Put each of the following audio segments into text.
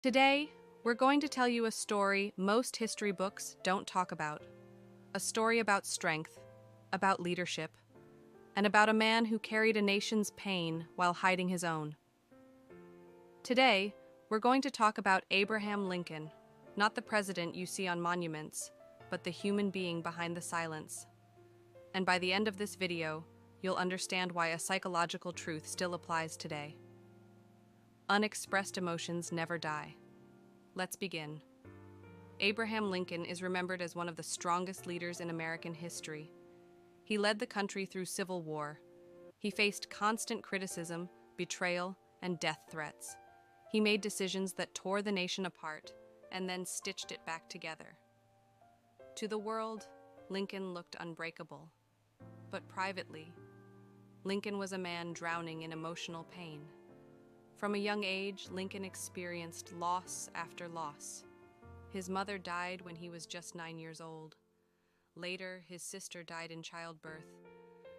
Today, we're going to tell you a story most history books don't talk about. A story about strength, about leadership, and about a man who carried a nation's pain while hiding his own. Today, we're going to talk about Abraham Lincoln, not the president you see on monuments, but the human being behind the silence. And by the end of this video, you'll understand why a psychological truth still applies today. Unexpressed emotions never die. Let's begin. Abraham Lincoln is remembered as one of the strongest leaders in American history. He led the country through civil war. He faced constant criticism, betrayal, and death threats. He made decisions that tore the nation apart and then stitched it back together. To the world, Lincoln looked unbreakable. But privately, Lincoln was a man drowning in emotional pain. From a young age, Lincoln experienced loss after loss. His mother died when he was just 9 years old. Later, his sister died in childbirth.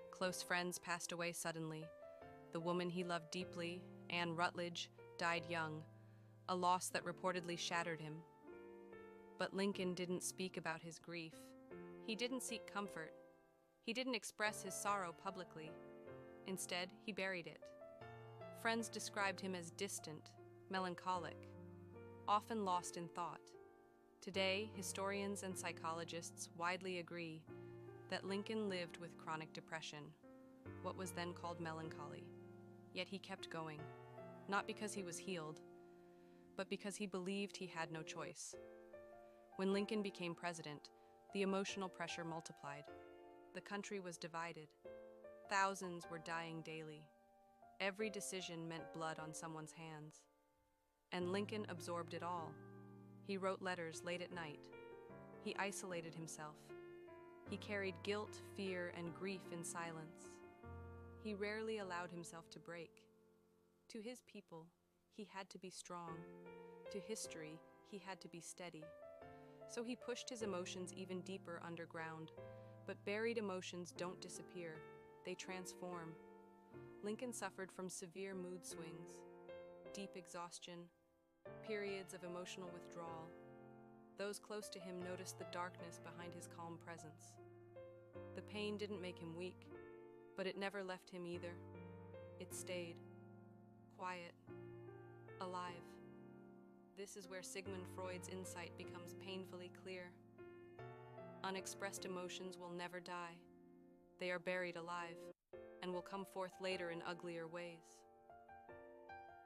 Close friends passed away suddenly. The woman he loved deeply, Anne Rutledge, died young, a loss that reportedly shattered him. But Lincoln didn't speak about his grief. He didn't seek comfort. He didn't express his sorrow publicly. Instead, he buried it. Friends described him as distant, melancholic, often lost in thought. Today, historians and psychologists widely agree that Lincoln lived with chronic depression, what was then called melancholy. Yet he kept going, not because he was healed, but because he believed he had no choice. When Lincoln became president, the emotional pressure multiplied. The country was divided. Thousands were dying daily. Every decision meant blood on someone's hands. And Lincoln absorbed it all. He wrote letters late at night. He isolated himself. He carried guilt, fear, and grief in silence. He rarely allowed himself to break. To his people, he had to be strong. To history, he had to be steady. So he pushed his emotions even deeper underground. But buried emotions don't disappear. They transform. Lincoln suffered from severe mood swings, deep exhaustion, periods of emotional withdrawal. Those close to him noticed the darkness behind his calm presence. The pain didn't make him weak, but it never left him either. It stayed, quiet, alive. This is where Sigmund Freud's insight becomes painfully clear. Unexpressed emotions will never die. They are buried alive and will come forth later in uglier ways.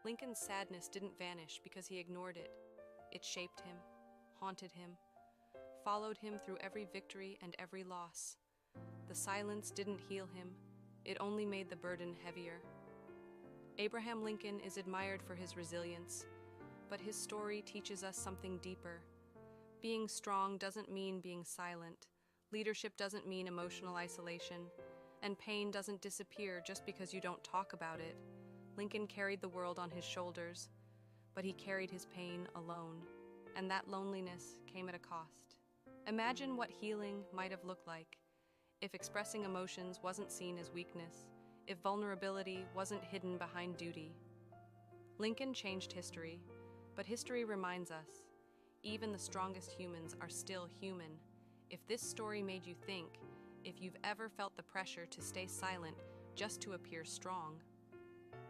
Lincoln's sadness didn't vanish because he ignored it. It shaped him, haunted him, followed him through every victory and every loss. The silence didn't heal him. It only made the burden heavier. Abraham Lincoln is admired for his resilience, but his story teaches us something deeper. Being strong doesn't mean being silent. Leadership doesn't mean emotional isolation. And pain doesn't disappear just because you don't talk about it. Lincoln carried the world on his shoulders, but he carried his pain alone. And that loneliness came at a cost. Imagine what healing might have looked like if expressing emotions wasn't seen as weakness, if vulnerability wasn't hidden behind duty. Lincoln changed history, but history reminds us, even the strongest humans are still human. If this story made you think, if you've ever felt the pressure to stay silent just to appear strong,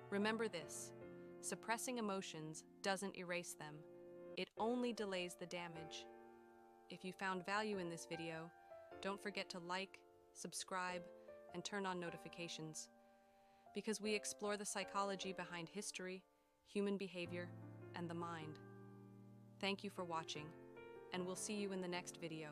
remember this: suppressing emotions doesn't erase them. It only delays the damage. If you found value in this video, don't forget to like, subscribe, and turn on notifications, because we explore the psychology behind history, human behavior, and the mind. Thank you for watching, and we'll see you in the next video.